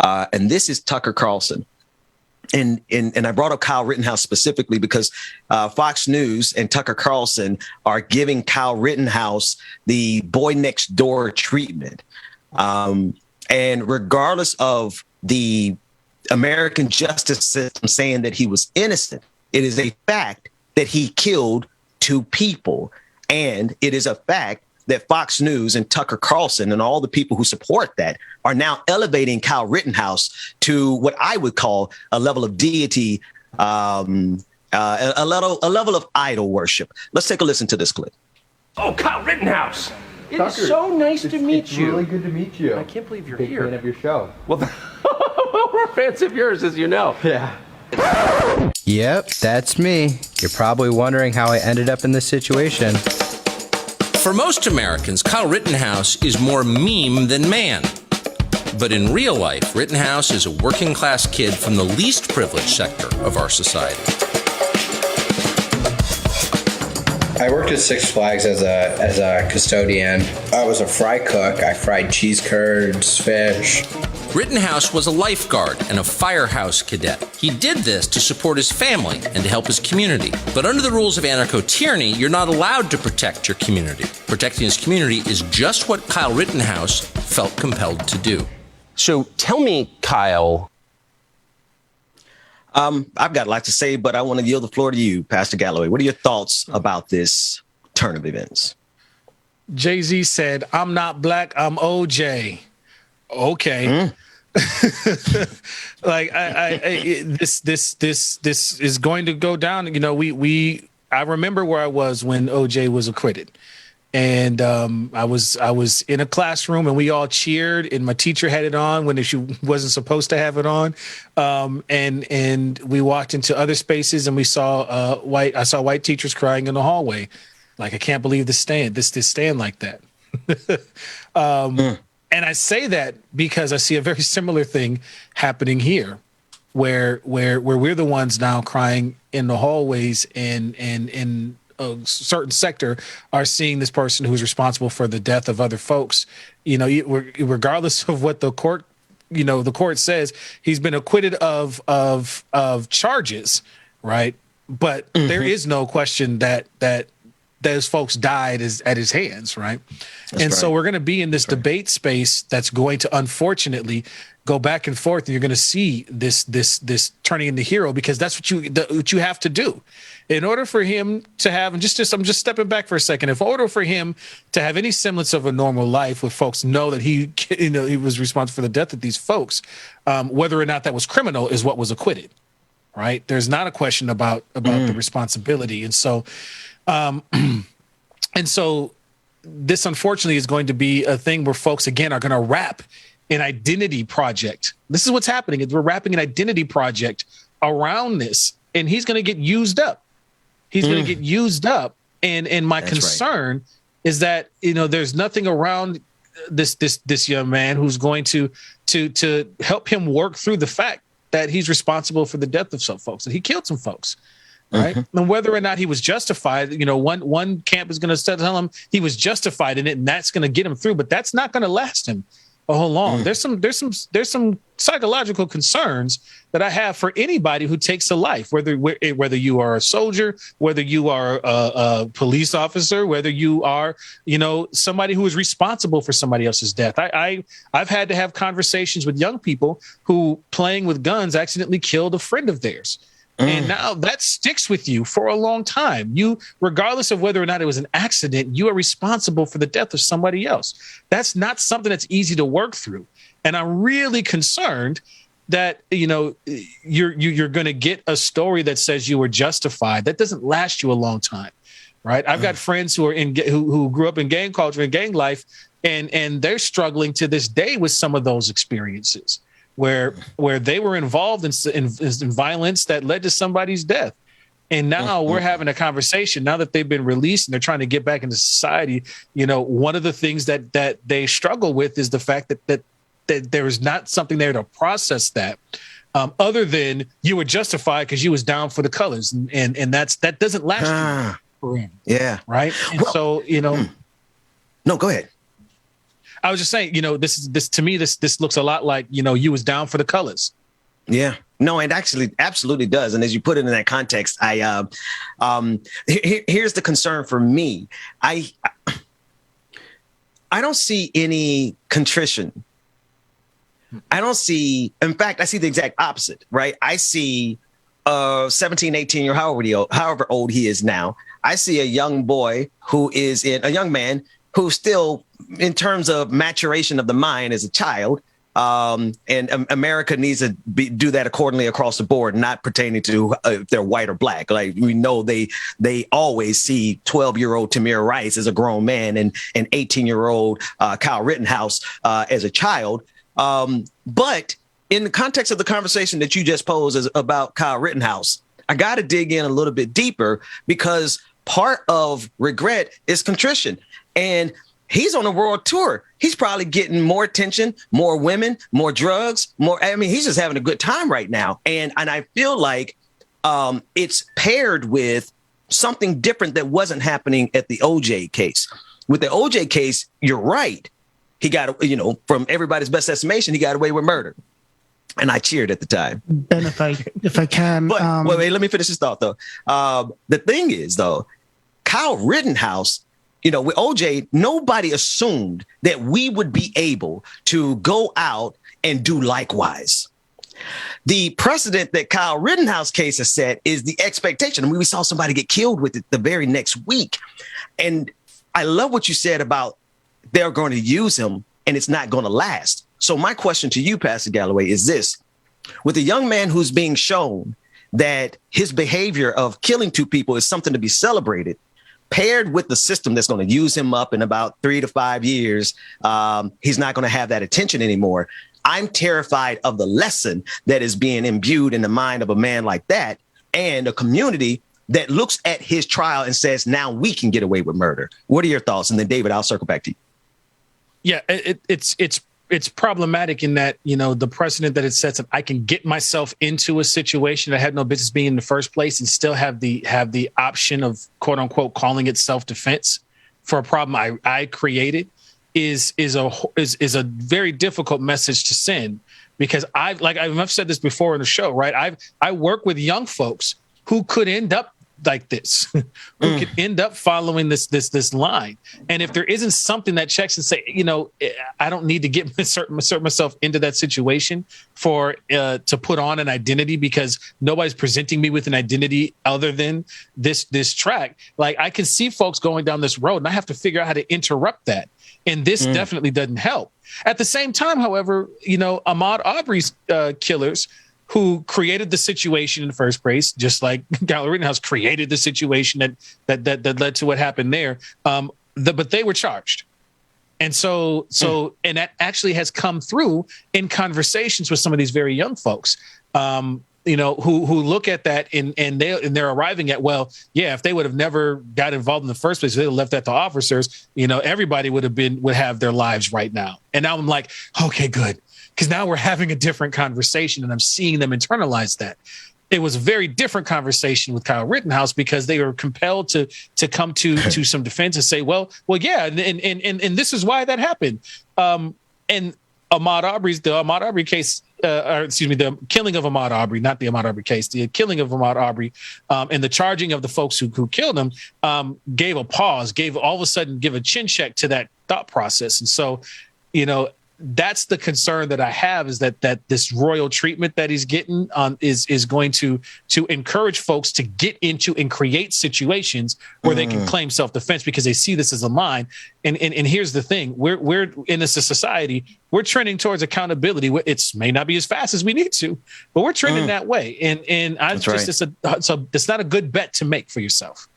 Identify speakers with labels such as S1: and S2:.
S1: And this is Tucker Carlson. And I brought up Kyle Rittenhouse specifically because Fox News and Tucker Carlson are giving Kyle Rittenhouse the boy next door treatment. And regardless of the American justice system saying that he was innocent, it is a fact that he killed 2 people. And it is a fact that Fox News and Tucker Carlson and all the people who support that are now elevating Kyle Rittenhouse to what I would call a level of deity, a level of idol worship. Let's take a listen to this clip.
S2: Oh, Kyle Rittenhouse.
S3: Tucker,
S2: it's so nice to meet
S3: it's
S2: you.
S3: Really good to meet you.
S2: I can't believe you're
S3: Big
S2: here.
S3: Fan of your show.
S2: Well, we're fans of yours, as you know.
S3: Yeah.
S4: Yep, that's me. You're probably wondering how I ended up in this situation.
S5: For most Americans, Kyle Rittenhouse is more meme than man. But in real life, Rittenhouse is a working class kid from the least privileged sector of our society.
S4: I worked at Six Flags as a custodian. I was a fry cook. I fried cheese curds, fish.
S5: Rittenhouse was a lifeguard and a firehouse cadet. He did this to support his family and to help his community. But under the rules of anarcho-tyranny, you're not allowed to protect your community. Protecting his community is just what Kyle Rittenhouse felt compelled to do.
S2: So tell me, Kyle.
S1: I've got a lot to say, but I want to yield the floor to you, Pastor Galloway. What are your thoughts about this turn of events?
S6: Jay-Z said, "I'm not black, I'm OJ." Okay. Like this is going to go down. You know, I remember where I was when OJ was acquitted. And I was in a classroom and we all cheered and my teacher had it on when she wasn't supposed to have it on. And we walked into other spaces and we saw white teachers crying in the hallway. Like, I can't believe this stand like that. And I say that because I see a very similar thing happening here where we're the ones now crying in the hallways and a certain sector are seeing this person who's responsible for the death of other folks. You know, regardless of what the court says, he's been acquitted of charges, right? But there is no question that those folks died at his hands, right? So we're going to be in this debate space that's going to unfortunately go back and forth, and you're going to see this turning into hero, because that's what you have to do in order for him to have. And I'm just stepping back for a second. In order for him to have any semblance of a normal life, where folks know that he was responsible for the death of these folks, whether or not that was criminal is what was acquitted, right? There's not a question about the responsibility, and so. And so this, unfortunately, is going to be a thing where folks, again, are going to wrap an identity project. This is what's happening. We're wrapping an identity project around this, and he's going to get used up. He's going to get used up. And my concern is that, there's nothing around this young man who's going to help him work through the fact that he's responsible for the death of some folks, that he killed some folks. Right. And whether or not he was justified, one camp is going to tell him he was justified in it, and that's going to get him through. But that's not going to last him a whole long. There's some psychological concerns that I have for anybody who takes a life, whether you are a soldier, whether you are a police officer, whether you are, somebody who is responsible for somebody else's death. I've had to have conversations with young people who, playing with guns, accidentally killed a friend of theirs. And now that sticks with you for a long time. You, regardless of whether or not it was an accident, you are responsible for the death of somebody else. That's not something that's easy to work through. And I'm really concerned that, you're going to get a story that says you were justified. That doesn't last you a long time, right? I've got friends who are who grew up in gang culture and gang life, and they're struggling to this day with some of those experiences, where they were involved in violence that led to somebody's death. And now we're having a conversation now that they've been released and they're trying to get back into society. One of the things that they struggle with is the fact that there is not something there to process that, other than you were justified because you was down for the colors. And that doesn't last.
S1: Yeah.
S6: Right. And no,
S1: go ahead.
S6: I was just saying, this to me, this looks a lot like, you was down for the colors.
S1: Yeah, no, it actually absolutely does. And as you put it in that context, here's the concern for me. I don't see any contrition. I don't see, in fact, I see the exact opposite, right? I see 17, 18 year, however old he is now. I see a young boy a young man who's still, in terms of maturation of the mind as a child, and America needs to do that accordingly across the board, not pertaining to if they're white or black. Like, we know they always see 12-year-old Tamir Rice as a grown man and 18-year-old Kyle Rittenhouse as a child. But in the context of the conversation that you just posed about Kyle Rittenhouse, I got to dig in a little bit deeper, because part of regret is contrition. And he's on a world tour. He's probably getting more attention, more women, more drugs, he's just having a good time right now. And I feel like it's paired with something different that wasn't happening at the OJ case. With the OJ case, you're right. He got, from everybody's best estimation, he got away with murder. And I cheered at the time.
S3: Ben, if I can.
S1: But wait, let me finish this thought, though. The thing is, though, Kyle Rittenhouse, with OJ, nobody assumed that we would be able to go out and do likewise. The precedent that Kyle Rittenhouse case has set is the expectation. We saw somebody get killed with it the very next week. And I love what you said about they're going to use him and it's not going to last. So my question to you, Pastor Galloway, is this. With a young man who's being shown that his behavior of killing two people is something to be celebrated, paired with the system that's going to use him up in about 3 to 5 years, he's not going to have that attention anymore. I'm terrified of the lesson that is being imbued in the mind of a man like that, and a community that looks at his trial and says, now we can get away with murder. What are your thoughts? And then, David, I'll circle back to you.
S6: Yeah, it's problematic in that, the precedent that it sets up, I can get myself into a situation that I had no business being in the first place and still have the option of, quote unquote, calling it self-defense for a problem I created is a very difficult message to send, because I've said this before in the show, right? I work with young folks who could end up like this, who could end up following this line. And if there isn't something that checks and say, I don't need to get insert myself into that situation to put on an identity, because nobody's presenting me with an identity other than this track. Like, I can see folks going down this road and I have to figure out how to interrupt that. And this definitely doesn't help. At the same time, however, Ahmaud Arbery's killers, who created the situation in the first place, just like Kyle Rittenhouse created the situation that led to what happened there. But they were charged. And so that actually has come through in conversations with some of these very young folks, who look at that and they're arriving at, well, yeah, if they would have never got involved in the first place, if they would have left that to officers, everybody would have their lives right now. And now I'm like, okay, good. Because now we're having a different conversation and I'm seeing them internalize that. It was a very different conversation with Kyle Rittenhouse, because they were compelled to come to some defense and say, well, yeah, and this is why that happened. And Ahmaud Arbery case, the killing of Ahmaud Arbery, not the Ahmaud Arbery case, the killing of Ahmaud Arbery, and the charging of the folks who killed him, gave a pause, give a chin check to that thought process. And so, that's the concern that I have, is that this royal treatment that he's getting is going to encourage folks to get into and create situations where they can claim self-defense, because they see this as a line. And here's the thing: we're in this society, we're trending towards accountability. It may not be as fast as we need to, but we're trending that way. And it's not a good bet to make for yourself.